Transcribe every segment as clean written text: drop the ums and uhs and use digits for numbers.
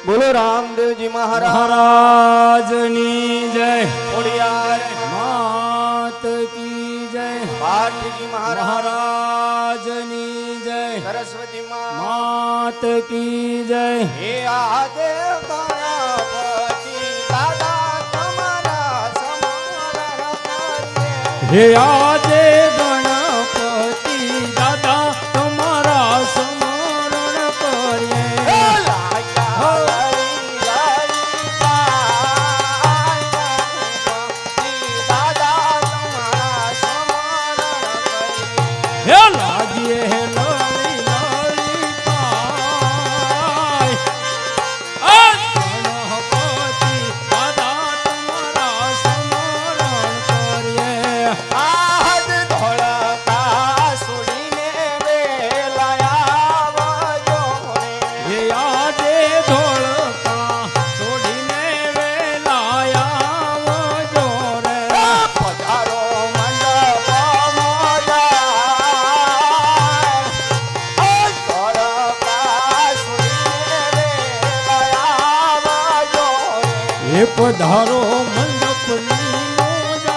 બોલો રામદેવજી મહારાજની જય। ખોડિયાર માત કી જય। પાઠજી મહારાજની જય। સરસ્વતી માત કી જય। હે આદેવ ગણપતિ દાદા તમારા સ્મરણ કરીએ। હે આજે ગણપતિ દાદા તમારા સ્મરણ કરીએ। હે લાગીએ હે લળી લળી પાય આ ગણપતિ દાદા તમારા સ્મરણ કરીએ। આજ ધોળકા સુડીને વેલાયા હે આજે ધોળકા છોડીને વેલાયા આવજો રે। પધારો મંડપ હે પધારો મંડપની મોજાળ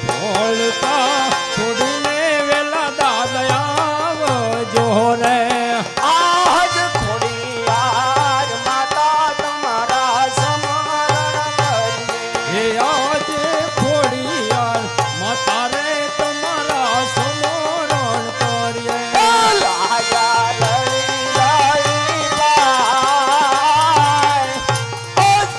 ધોળકા છોડીને વેલા દાદા આવજો રે। આજ ખોડિયાર માતા તમારા સ્મરણ કરીએ। હે આજે ખોડિયાર માતા રે તમારા સ્મરણ કરીએ। લાયા લળી લળી પાય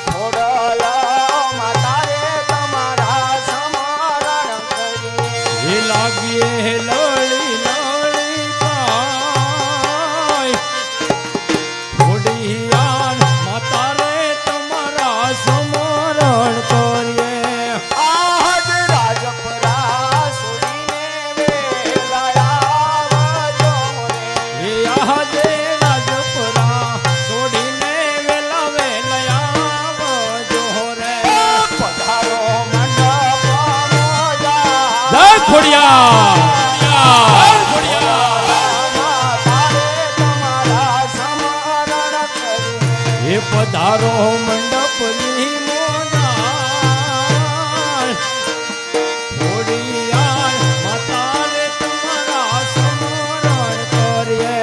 ખોડલા માતા રે તમારા સ્મરણ કરીએ। હે લાગીએ હે લળી લળી પાય ખોડિયાર માતા રે તમારા સ્મરણ કરીએ। આજ રાજપરા સુડીને વેલાયા આવજો રે। હે આજે રાજપરા છોડીને વેલા વેલા આવજો રે। પધારો મંડપ મોજા જય ખોડિયાર હે પધારો મંડપની મોનાર ખોડિયાર માતા રે તમારા સ્મરણ કરીએ।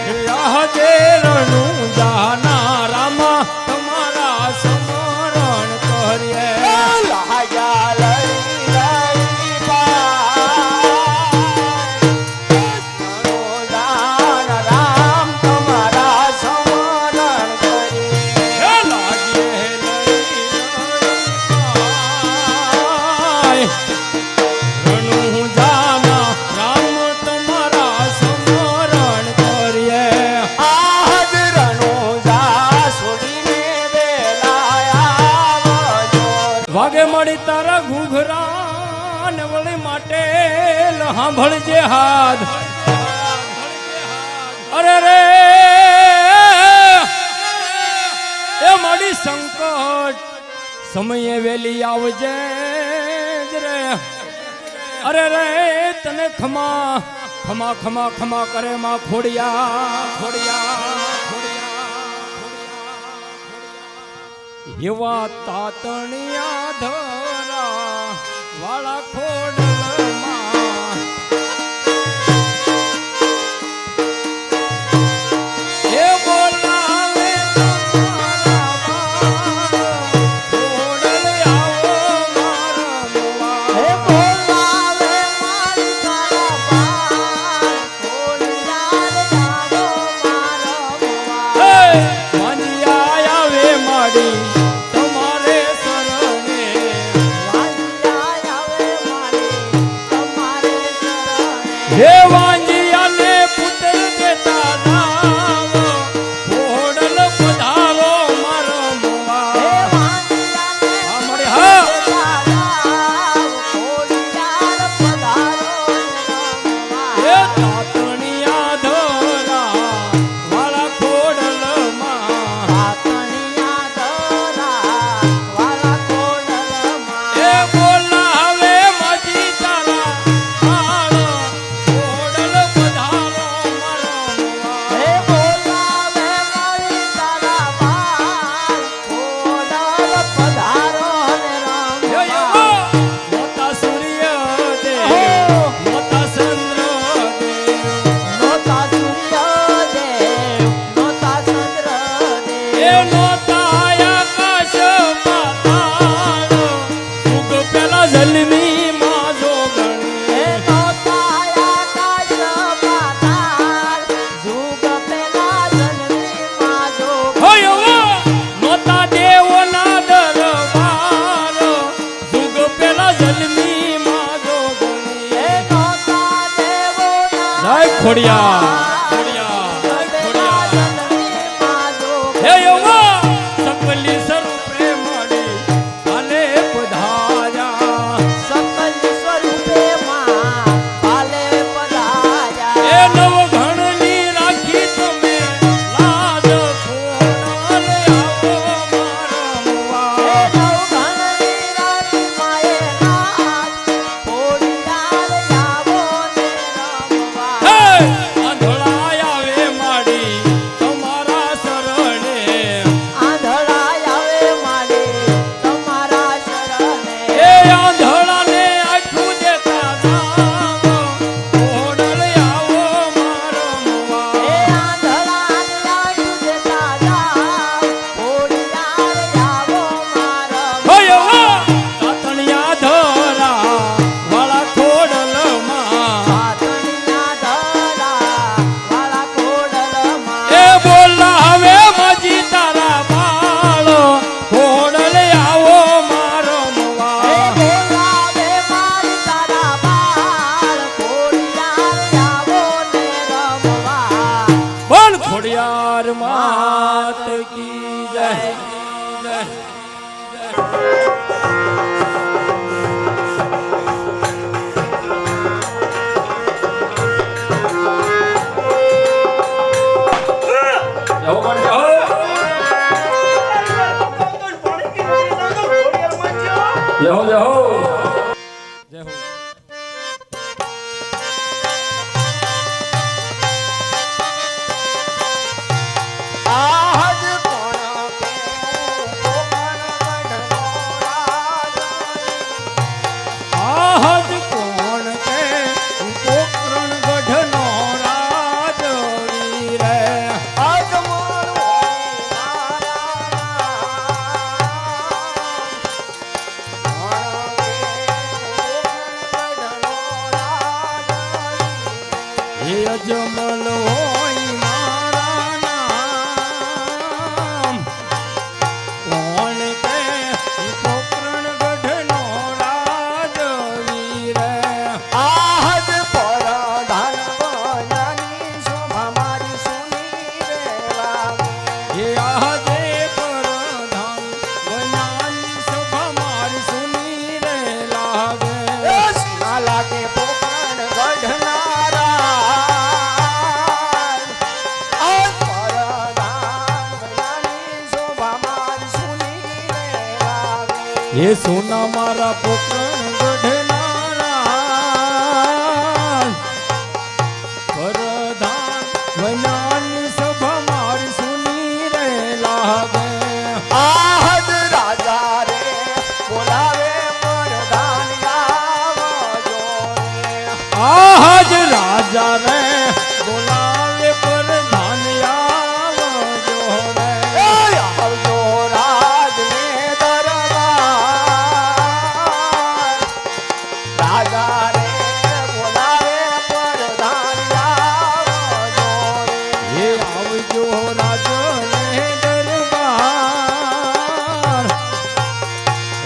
હે આજે રણુજાના રામા તમારા સ્મરણ કરીએ। હે લાગીએ હે લળી લળી પાય રણુજાના રામ તમારા સ્મરણ કરીએ। વાગે મળી તારા ઘૂઘરા ને વળી માટે સાંભળજે હાથ અરે રે એ મળી સંકટ સમયે વેલી આવજે જ રે। અરે રે તને ખમા ખમા ખમા ખમા કરે માં ખોડિયા ખોડિયા એવા તાતણિયા ધરા વાળા ખોડલમાં એ બોલાવે તમારા બાળ ખોડલ આવો મારા મોવા। હે માંજિયા આવે માડી તમારે શરણે। હે વાંજિયાને પુત્ર દેતા નામ ખોડલ પધારો મારો મોવા। હા મળે હા હે તાતણિયા ધરા વાળા ખોડલમાં હે બોલાવે માજી જલમી માં જોગણી હોય નોતા દેવોના દરબાર જુગ પેલા જલમી માં જોગણી જય ખોડિયા હે યવા સકલી સ્વરૂપે મળી આલે પધાર્યા એ નવ ઘણની રાખી તમે લાજ ખોડાલે આવો મારમવા હે આંધળા આવે માડી તમારા શરણે એ આંધળાને આખું દેતા જાવ ખોડલ આવો મારમવા હોય તાતણિયા ધરા વાળા ખોડલમાં એ બોલાવે મજી તારા બાળ ખોડલ આવો મારમવા બોલ ખોડિયાર માત કી જય જય જય હો જય હો જય હો આજ કોણ કે કોણ ગઢનો રાજા આજ કોણ કે પોકરણ ગઢનો રાજ વીર અજમલ હોય હે અજમલ હોય મારા નામ કોણ કે પોકરણ ગઢનો રાજ વીર આજ પર ધન બનની શોભા મારી સુની રે લાગે હે આજે પરધાન વનાની સભા મારી સુની રે લાગે ના લાગે પોકરણ ગઢનારા આજ પર ધન બનની શોભા મારી સુની રે લાગે હે સોના મારા પોકરણ ગઢનારા પરધાન વનાની સભા મારી સુની રે લાગે આજ રાજા રે બોલાવે પરધાન આવજો રે આજ રાજા રે બોલાવે પરધાન આવજો રે એ આવજો રાજને દરબાર રાજા રે બોલાવે પરધાન આવજો રે હે આવજો રાજને દરબાર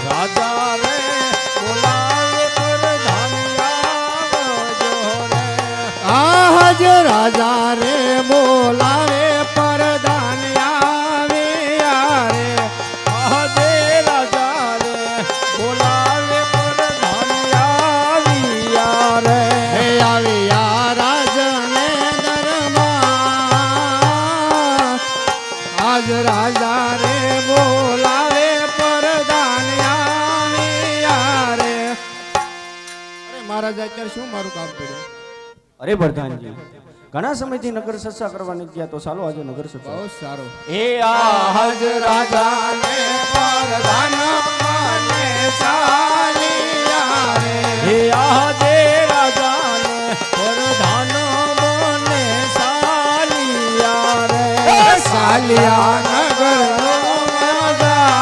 રાજા રે બોલાવે પરધાન આવજો રે આજ રાજા રે બોલાવે પરધાન આવે યારે આજે રાજા રે બોલાવે પરધાન આવ્યા રે હે આવ્યા રાજને દરબાર આજ રાજા રે બોલાવે પરધાન આવે યારે અરે મહારાજ અત્યારે શું મારું કામ પડ્યું અરે પ્રધાનજી ઘણા સમયથી નગર સત્સા કરવાની ગયા તો ચાલો આજે નગર સત્સા બહુ સારું એ આજ રાજાને પરધાન માને ચાલિયા રે હે આજે રાજાને પરધાન બને સાલિયા રે ચાલિયા નગરનો મજા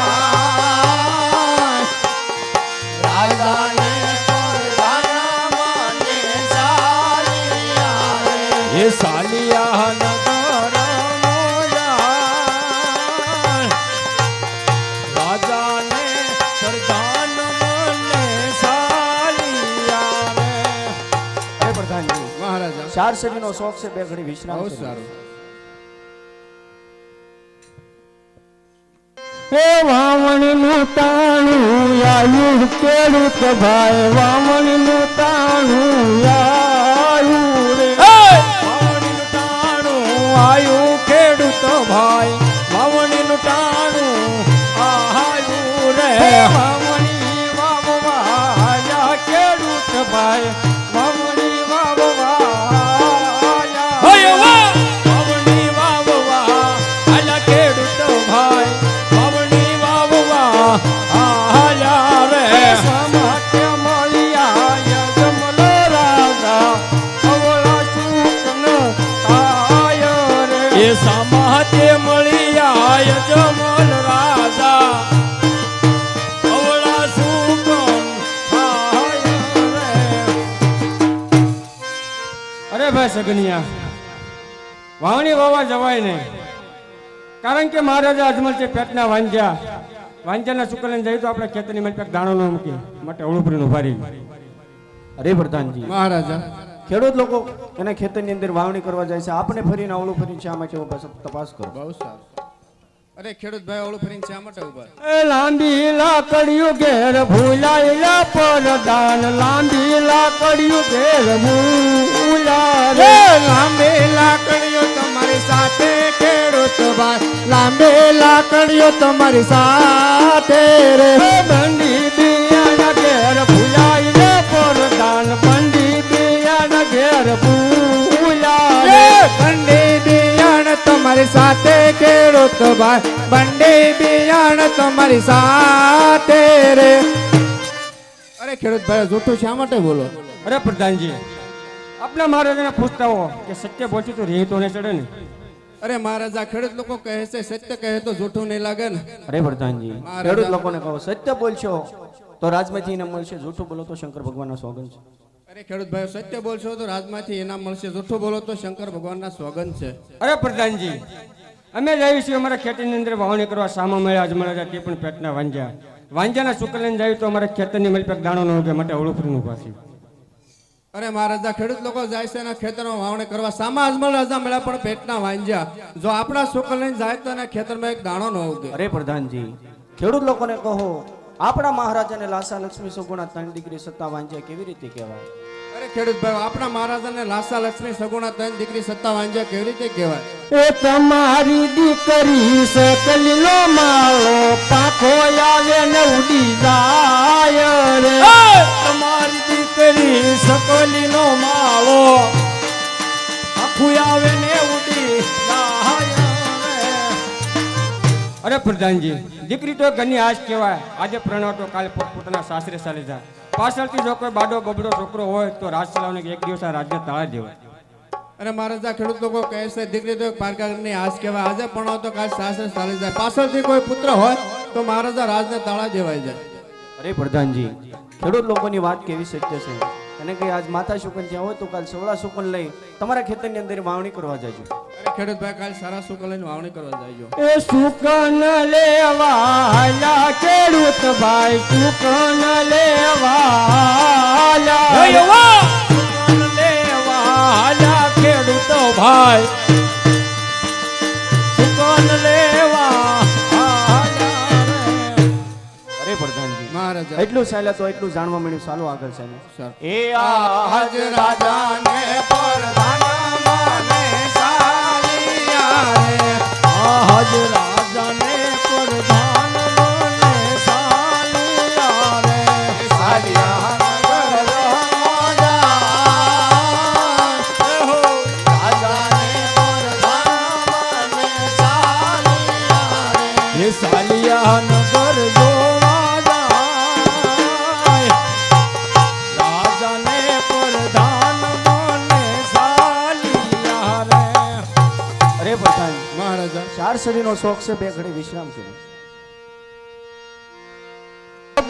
રાજાને ચાર શરીરનો શોખ છે, બે ઘડી વિશ્રામ બહુ કરીએ. સારું. હે વામણનું તાણું આયુ ખેડૂત ભાઈ, વામણનું તાણું આયુ રે. વાવણીનું ટાણું આયુ ખેડૂત ભાઈ, વાવણીનું ટાણું આયુ રે. વાવણી વાવવાયા ખેડૂત ભાઈ, વાવણી વાવવાયા. વાવણી વાવવા આલા ખેડૂત ભાઈ, વાવણી વાવવા આયા રે. સમાત્ય મળ્યા યજમલ રાજા, અવળા સુકન આય રે. એ સમાત્ય મળ્યા યજમલ રાજા, અવળા સુકન આય રે. અરે ભાઈ સગનિયા, વાવણી વાવા જવાય નહીં, કારણ કે મહારાજા અજમલ છે પેટના વાંજ્યાના શુક્લને જાય તો આપણે ખેતરની મેં દાણો ન મૂકી માટે અવળુપરીનું ભારી. અરે પ્રધાનજી, મહારાજા ખેડૂત લોકો એના ખેતરની અંદર વાવણી કરવા જાય છે, આપણે ફરીને અવળું ફરીને શા માટે ઊભા છો? તપાસ કરો. બહુ સારું. અરે ખેડૂત ભાઈ ઓળું ફરીને શા માટે ઉભા? એ લાંબી લાકડીયું ઘેર ભૂલાયેલા પરદાન, લાંબી લાકડીયું ઘેર ભૂલા રે. લાંબી લાકડીઓ તમારી સાથે ખેડૂત ભાઈ, લાંબી લાકડીઓ તમારી સાથે રે. બંડી બિયાના ઘેર ભૂલાયેલા પરદાન, બંડી બિયાના ઘેર ભૂલા રે. બંડી બિયાણ તમારી સાથે ખેડૂત ભાઈ, બંડી બિયાણ તમારી સાથે રે. અરે ખેડૂત ભાઈ જૂઠું શા માટે બોલો? અરે પ્રધાનજી, આપણા મહારાજાને પૂછતા હો કે સત્ય બોલશું તો રેહ તો ને ચડે ને. અરે મહારાજા ખેડૂત લોકો કહે છે સત્ય કહે તો જૂઠું નહીં લાગે ને. અરે પ્રધાનજી, મહારાજા. ખેડૂત લોકોને કહો સત્ય બોલશો તો રાજમાંથી ઇનામ મળશે, જૂઠું બોલો તો શંકર ભગવાનના સોગંદ છે. અરે ખેડૂત ભાઈ સત્ય બોલશો તો રાજમાંથી ઇનામ મળશે, જૂઠું બોલો તો શંકર ભગવાનના સોગંદ છે. અરે પ્રધાનજી, અમે જઈએ છીએ અમારા ખેતરની અંદર વાવણી કરવા, સામા મળ્યા અજમલ તે પણ પેટના વાંજાના શુક્લને જાય તો અમારા ખેતરની મેલ પેક દાણો ન ઉગે માટે અવળુપરીનું ભાસી. અરે મહારાજા ખેડૂત લોકો જાય છે એના ખેતરમાં વાવણી કરવા, સામા અજમલ રાજા મળ્યા પણ પેટના વાંજ્યા. જો આપણા શુક્લ લઈને જાય તો એના ખેતરમાં એક દાણો ન ઉગે. અરે પ્રધાનજી, ખેડૂત લોકોને કહો આપણા મહારાજાને લાસા લક્ષ્મી સુગુણા ત્રણ દીકરી સત્તા વાંજ્યા કેવી રીતે કહેવાય? અરે ખેડૂત ભાઈ આપણા મહારાજાને લાસા લક્ષ્મી સગુણા ત્રણ દીકરી સત્તા વાંજ્યા કેવી રીતે કહેવાય? એ તમારી દીકરી સકલીનો માળો, પાંખો આવે ને ઉડી જાય રે. તમારી દીકરી સકલીનો માળો, આખું આવે ને ઉડી જાય રે. અરે પ્રધાનજી, દીકરી તો ઘરની આશ કહેવાય. આજે પ્રણવતો કાલે પોતપોતાના સાસરે ચાલી જાય. પાછળથી જો કોઈ બાડો બબડો છોકરો હોય તો રાજ ચલાવને એક દિવસ આ રાજ્ય તાળા દેવાય. અરે મહારાજા ખેડૂત લોકો કહે છે દીકરી તો એક પારકાની આશ કહેવાય. આજે પણ તો કાલ સાસરે ચાલી જાય. પાછળથી કોઈ પુત્ર હોય તો મહારાજા રાજને તાળા દેવાઈ જાય. અરે પ્રધાનજી, ખેડૂત લોકોની વાત કેવી સત્ય છે. અને કે આજ માતા શુકન ત્યાં હોય તો કાલ સવળા શુકન લઈ તમારા ખેતરની અંદર વાવણી કરવા જજો. અરે ખેડૂત ભાઈ કાલ સારા શુકન લઈને વાવણી કરવા જાય. એ સુકન લેવાલા ખેડૂત ભાઈ, સુકન લેવાલા સુકન લેવાલા ખેડૂત ભાઈ, સુકન લેવાલા રે. અરે પ્રધાનજી, મહારાજા એટલું ચાલ્યા તો એટલું જાણવા મળ્યું. ચાલો આગળ ચાલો. સર એ આજ રાજાને પ્રધાનમાને સાલિયા રે. આજ રાજાને પ્રધાન મને સાલિયા રે. સાલિયા નગર રાજા રાજાને પ્રધાનમાને સાલિયા રે. એ સાલિયા નગર જોવા જાય, રાજાને પ્રધાન મને સાલિયા રે. અરે પ્રધાન, મહારાજા ચાર શરીરનો શોખ છે, બે ઘડી વિશ્રામ કરો.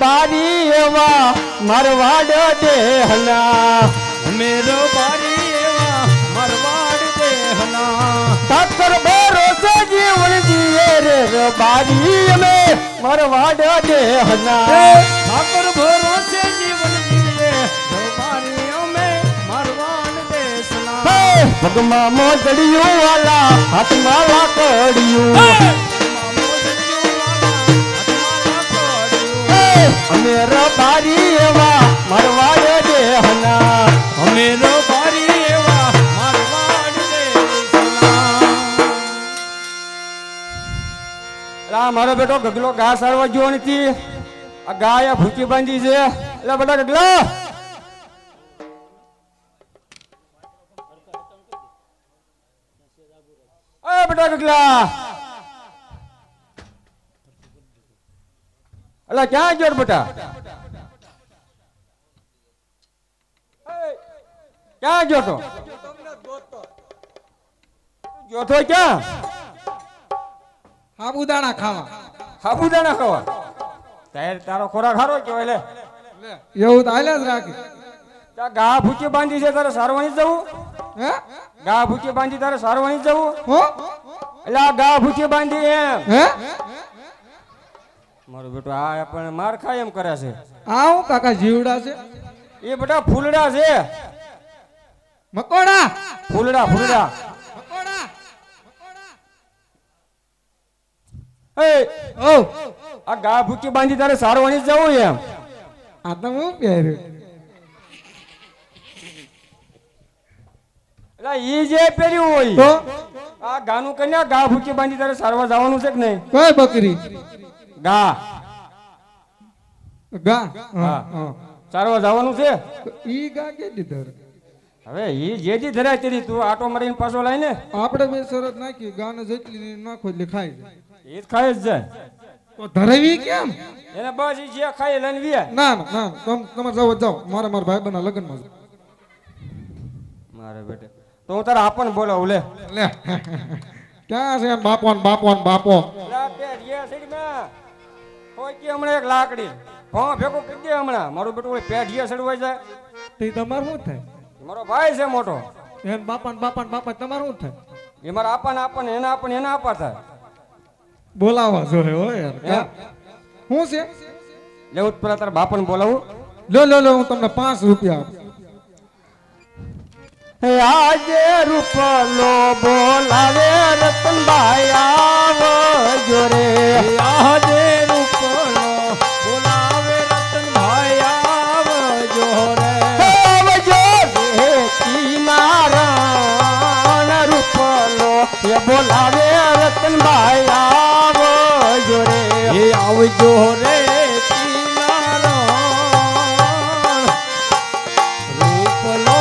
બારી એવા મારવાડ દેહના, મેરો બારી એવા મારવાડ દેહના, ઠાકર ભરોસે જીવન જીએ રે બારી અમે મારવાડ દેહના. ઠાકર ભરોસે જીવન જીએ બારી અમે મારવાડ દેશના. પગમાં મોજડિયું વાલા હાથમાં લાકડિયું અમે રબારી એવા મારવાડ દેહના અમે રબારી એવા મારવાડ દેશના. મારો બેટો ગગલો ઘા સારવા ગયો નથી આ ગાય ભૂકી બાંધી છે એટલે બેટા ગગલા બેટા ગગલા એટલે ક્યાં ગયો બેટા ક્યાં ગયો તો ગયો તો ક્યાં સાબુદાણા ખાવા. સાબુદાણા ખાવા તારો ખોરાક સારો કેવાય લે એવું તો હાલે જ રાખી. ત્યાં ગા ભૂકી બાંધી છે તારે સારવાની જવું હે ગા ભૂકી બાંધી તારે સારવાની જવું હો એટલે આ ગા ભૂકી બાંધી એમ હે મારો બેટો આ પણ માર ખાય એમ કરે છે આવ કાકા જીવડા છે એ બેટા ફૂલડા છે મકોડા ફૂલડા ફૂલડા મકોડા એ ઓ આ ગા ભૂકી બાંધી તારે સારવાની જવું એમ આ તો હું પહેર્યું એટલે ઈ જે પહેર્યું હોય તો આ ગાનું કન્યા ગા ભૂકી બાંધી તારે સારવા જવાનું છે કે નહીં કોઈ બકરી ગા ગા હા. હા સારવા જવાનું છે ઈ ગા કે દીધર હવે ઈ જે દી ધરાય તેરી તું આટો મારીને પાછો લાય ને આપણે બે શરત નાખી ગાને જેટલી નાખો એટલે ખાઈ જાય એ જ ખાય જ જાય તો ધરવી કેમ એને બસ ઈ જે ખાય લઈને વીએ ના ના ના તમે જાઓ જાઓ મારા ભાઈબંધના લગ્નમાં જાઓ. મારે બેટે તો હું તારા આપણ બોલાવું લે લે ક્યાં છે બાપો ને બાપો ને બાપો કોઈ કે હમણાં એક લાકડી ભો ભેગો કરી દે હમણાં મારું બેટું ઓલી પેઢીએ સડવાઈ જાય તે તમારું શું થાય મારો ભાઈ છે મોટો એમ બાપા ને બાપા તમારું શું થાય એ મારા આપણ એના આપા થાય બોલાવા જોઈએ હો યાર એમ? શું છે લેવું જ પેલા તારા બાપાને બોલાવું લો હું તમને 5 રૂપિયા આપું. આજે રૂપલો બોલાવે રતનભાઈ આવજો રે આજે રૂપલો બોલાવે રતનભાઈ આવજો રે આવજો રે કિનારાણ રૂપલો એ બોલાવે રતનભાઈ આવજો રે એ આવજો રે કિનારાણ રૂપલો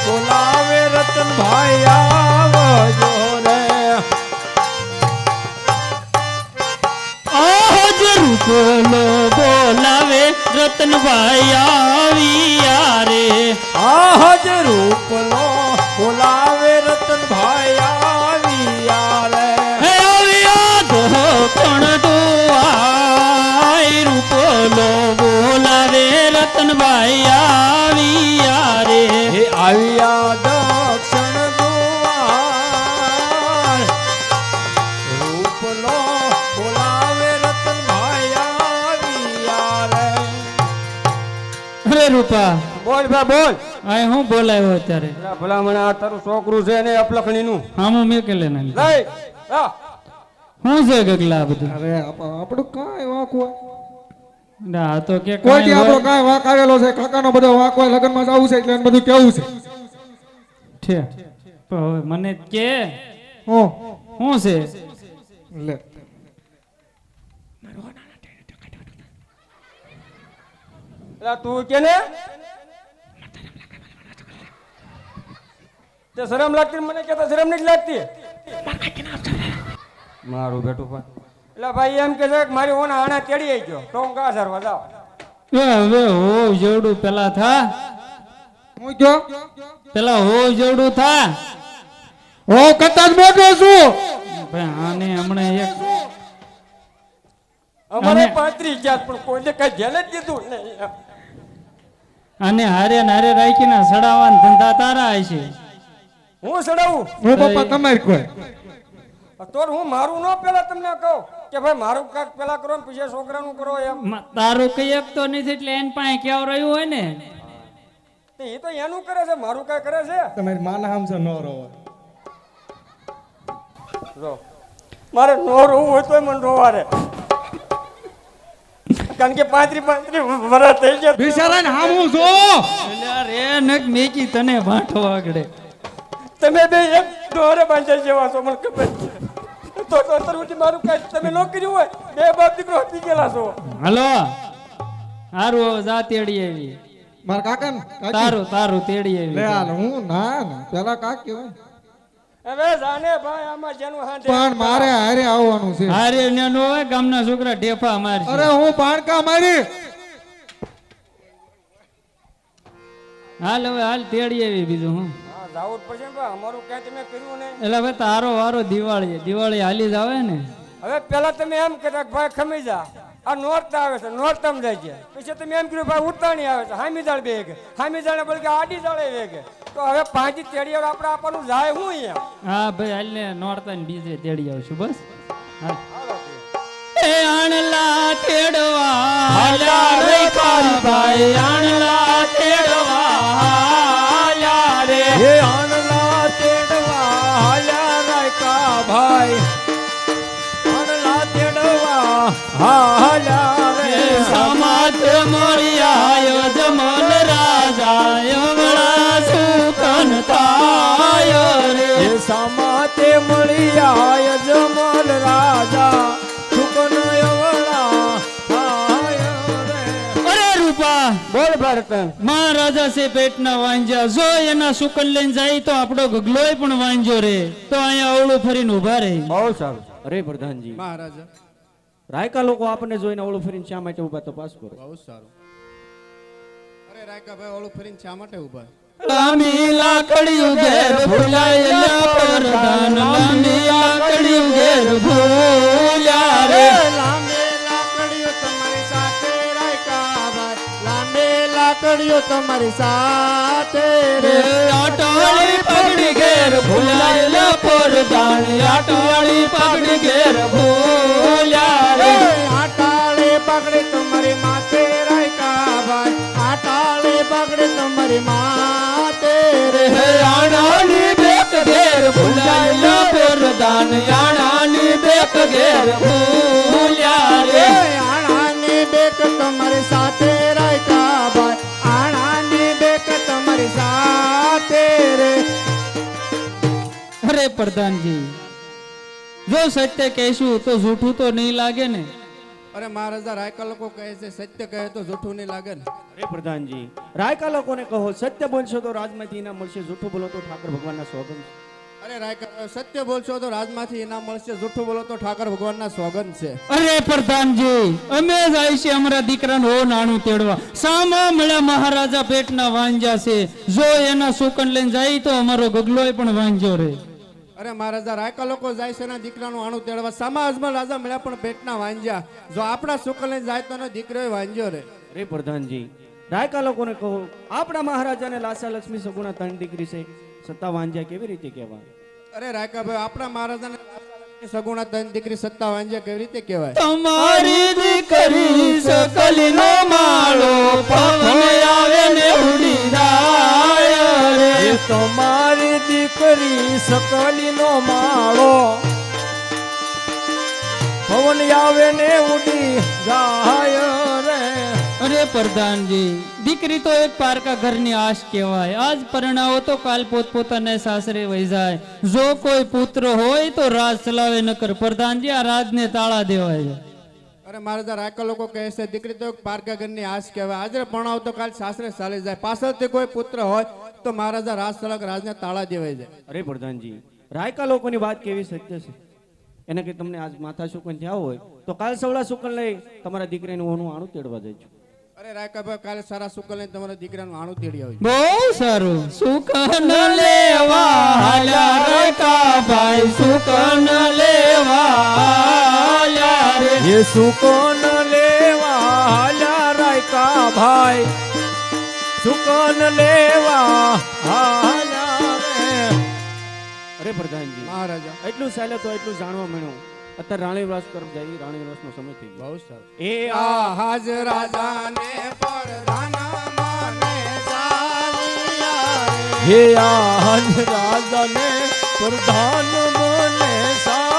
બોલાવે રતનભાઈ આવજો રે આજ રૂપલો બોલાવે રતનભાઈ આવ્યા રે આજ રૂપલો બોલાવે રતનભાઈ આવ્યા રે હે આવ્યા તો પણ તો આય રૂપલો બોલાવે રતનભાઈ આવ્યા રે હે આવ્યા દક્ષિણ દ્વાર રૂપલો બોલાવે રતનભાઈ આવ્યા રે અરે રૂપા બોલ ભા બોલ આ હું બોલાવ્યો અત્યારે ભલામણ આ તારું છોકરું છે ને અપલખણી નું હામું મેકેલે ને લઈ શું છે ગગલા આ બધું અરે આપણું કાંઈ વાંક હોય ના આ તો કે કોઈ કાંઈ આપણો હોય. કાંઈ વાંક આવેલો છે કાકાનો બધો વાંક હોય લગ્નમાં જવું છે એટલે એને બધું કેવું છે છે પણ હવે મને કે હું શું છે લે તું કે ને તે શરમ લાગતી મને કેતા શરમ નથી લાગતી મારું બેટું પણ એટલે ભાઈ એમ કે છે કે મારી ઓના આણા તેડી આવી ગયો તો હું ગા સરવા જાવ હવે હોવ જેવડું પેલા થા હું કયો પેલા હોવ જેવડું થા હું કરતા જ મોટો છું ભાઈ આને હમણાં એક અમારે અને- 35 ગયા પણ કોઈને કઈ ધ્યાન જ દીધું નહીં આને હારે ને હારે રાખીને સડાવાના ધંધા તારા છે હું સડાવું હું પપ્પા તમારી કોઈ તો હું મારું ન પેલા તમને કહું કે ભાઈ મારું કાક પેલા કરો ને પછી છોકરાનું કરો એમ તારું કઈ એક તો નથી એટલે એન પાસે કેવું રહ્યું હોય ને એ તો એનું કરે છે મારું કઈ કરે છે તમારી માના હમસે ન રહો જો મારે નો રોવું હોય તોય મને રોવારે કારણ કે 35 વર્ષ થઈ ગયા બિચારાને હામું જો અલ્યા રે નક મેકી તને ભાંઠો આગળ તમે બે એક દોરે બાંધે જેવા છો મને ખબર છે તો અત્યાર સુધી મારું કાંઈ તમે ન કર્યું હોય બે બાપ દીકરો હટી ગયેલા છો હલો હારું હવે જા તેડી આવી મારા કાકા ને તારું તારું તેડી લે આવી હાલ હું ના પેલા કાક કહેવાય હવે જાને ભાઈ આમાં જેનું હાંડે પણ મારે હારે આવવાનું છે હારે ને નો હોય ગામના છોકરા ઢેફા મારશે અરે હું પાણકા મારી હાલ હવે હાલ તેડી આવી બીજું હું હા જાવું જ પડશે ને ભાઈ અમારું કાંઈ તમે કર્યું ને એટલે હવે તારો વારો દિવાળી હાલી જ આવે ને હવે પેલા તમે એમ કહેતા કે ભાઈ ખમી જા આ નોરતા આવે છે નોરતમ જાય છે પછી તમે એમ કર્યું ભાઈ ઉતાણી આવે છે હામી જાળ બે કે હામી જાળે બલકે આડી જાળે બે કે તો હવે પાંચી તેડીઓ આપણે આપવાનું જાય હું અહીંયા હા ભાઈ હાલ ને નોરતા ને બીજે તેડી આવશું બસ હાલ એ આણલા તેડવા હાલ્યા રે કાળભાઈ આણલા તેડવા હાલ્યા રે હે આનલા તેડવા હાલ્યા રાયકા ભાઈ આનલા તેડવા હાલ્યા રે સમાત મળી આયો જમલ રાજા યમળા સુકન થાય રે હે સામાતે મળી આય જમલ રાજા સુકન યવળા થાય રે અરે રૂપા બોલ ભારત મહારાજા છે પેટના વાંજ્યા જો એના સુકન લઈને જાય તો આપણો ગગલોય પણ વાંજ્યો રે તો અહીંયા અવળું ફરીને ઉભા રહે બહુ સારું અરે પ્રધાનજી મહારાજા રાયકા લોકો આપણને જોઈને ઓળું ફરીને શા માટે ઉભા તપાસ કરો બહુ સારું અરે રાયકા ભાઈ ઓલું ફરીને શા માટે ઉભા લાંબી લાકડીયું ઘેર ભૂલાયેલા પરધાન લાંબી લાકડીયું ઘેર ભૂલ્યા રે લાંબે લાકડીઓ તમારી સાથે રાયકા ભાઈ લાંબે લાકડીઓ તમારી સાથે રે આટવાળી પગડી ઘેર ભૂલાયેલા પરધાન આટવાળી પગડી ઘેર ભૂલ્યા રે આટાળે પકડે તમારી માથે રાયકા ભાઈ આટાળે પકડે તમારી માથે રે આણાની બેક ઘેર ભૂલાયેલા પરધાન આણાની બેક ઘેર ભૂલ્યા રે આણાની બેક તમારી સાથે રાયકા ભાઈ આણાની બેક તમારી સાથે રે અરે પ્રધાનજી જો સત્ય કહેશું તો જૂઠું તો નહીં લાગે ને અરે મહારાજા રાયકા લોકો કહે છે સત્ય કહે તો જૂઠું નહીં લાગે ને અરે પ્રધાનજી રાયકા લોકોને કહો સત્ય બોલશો તો રાજમાંથી ઇનામ મળશે જૂઠું બોલો તો ઠાકર ભગવાનના સોગંદ છે. અરે રાયકા સત્ય બોલશો તો રાજમાંથી ઇનામ મળશે જૂઠું બોલો તો ઠાકર ભગવાનના સોગંદ છે અરે પ્રધાનજી અમે જાય છે અમારા દીકરાને હો નાણું તેડવા સામા મળ્યા મહારાજા પેટના વાંજા છે જો એના સુકન લઈને જાય તો અમારો ગગલોય પણ વાંજો રે અરે મહારાજા રાયકા લોકો જાય છે એના દીકરાનું આણું તેડવા સામા અજમલ રાજા મળ્યા પણ પેટના વાંજ્યા જો આપણા સુકલ લઈને જાય તો એનો દીકરો વાંજ્યો રે અરે પ્રધાનજી રાયકા લોકોને કહો આપણા મહારાજાને લાસા લક્ષ્મી સગુણા ત્રણ દીકરી છે સત્તા વાંજ્યા કેવી રીતે કહેવાય અરે રાયકા ભાઈ આપણા મહારાજાને સગુણા ત્રણ દીકરી સત્તા વાંજ્યા કેવી રીતે કહેવાય તમારી દીકરી સકલીનો માળો પવન આવે ને ઉડી જાય રે તમારી દીકરી સકલીનો માળો પવન આવે ને ઉડી જાય રે અરે પ્રધાનજી દીકરી તો એક પારકા ઘરની આશ કહેવાય આજ પરણાવો તો કાલ પોતપોતાને સાસરે વહી જાય જો કોઈ પુત્ર હોય તો રાજ ચલાવે નકર પ્રધાનજી આ રાજને તાળા દેવાય અરે મહારાજા રાયકા લોકો કહે છે દીકરી તો એક પારકા ઘરની આશ કહેવાય આજે ભણાવ તો કાલ સાસરે ચાલી જાય પાછળથી કોઈ પુત્ર હોય તો મહારાજા રાજ સળગ રાજને તાળા દેવાય જાય અરે પ્રધાનજી રાયકા લોકોની વાત કેવી સત્ય છે એને કે તમને આજ માથા શુકન થયા હોય તો કાલ સવડા શુકન લઈ તમારા દીકરાનું ઓનું આણું તેડવા જઈશું અરે રાયકા ભાઈ કાલે સારા સુકલ લઈને તમારા દીકરાનું આણું તેડી આવજો બહુ સારું સુકન લેવા હાલ્યા રે કાભાઈ સુકન લેવા હાલ્યા રે એ સુકોન લેવા હાલ્યા રાયકા ભાઈ સુકોન લેવા હાલ્યા રે અરે પ્રધાનજી મહારાજા એટલું ચાલે તો એટલું જાણવા મળ્યું અત્યારે રાણી વિલાસ તરફ જઈ રાણી વિલાસનો સમય થઈ ગયો બહુ સારું એ આ હાજ રાજાને પરધાના માને ચાલિયા રે. હે આજ રાજાને પ્રધાન મને સા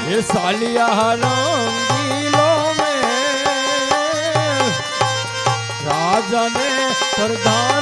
એ સાલિયા રંગીલો મેં રાજાને પ્રધાન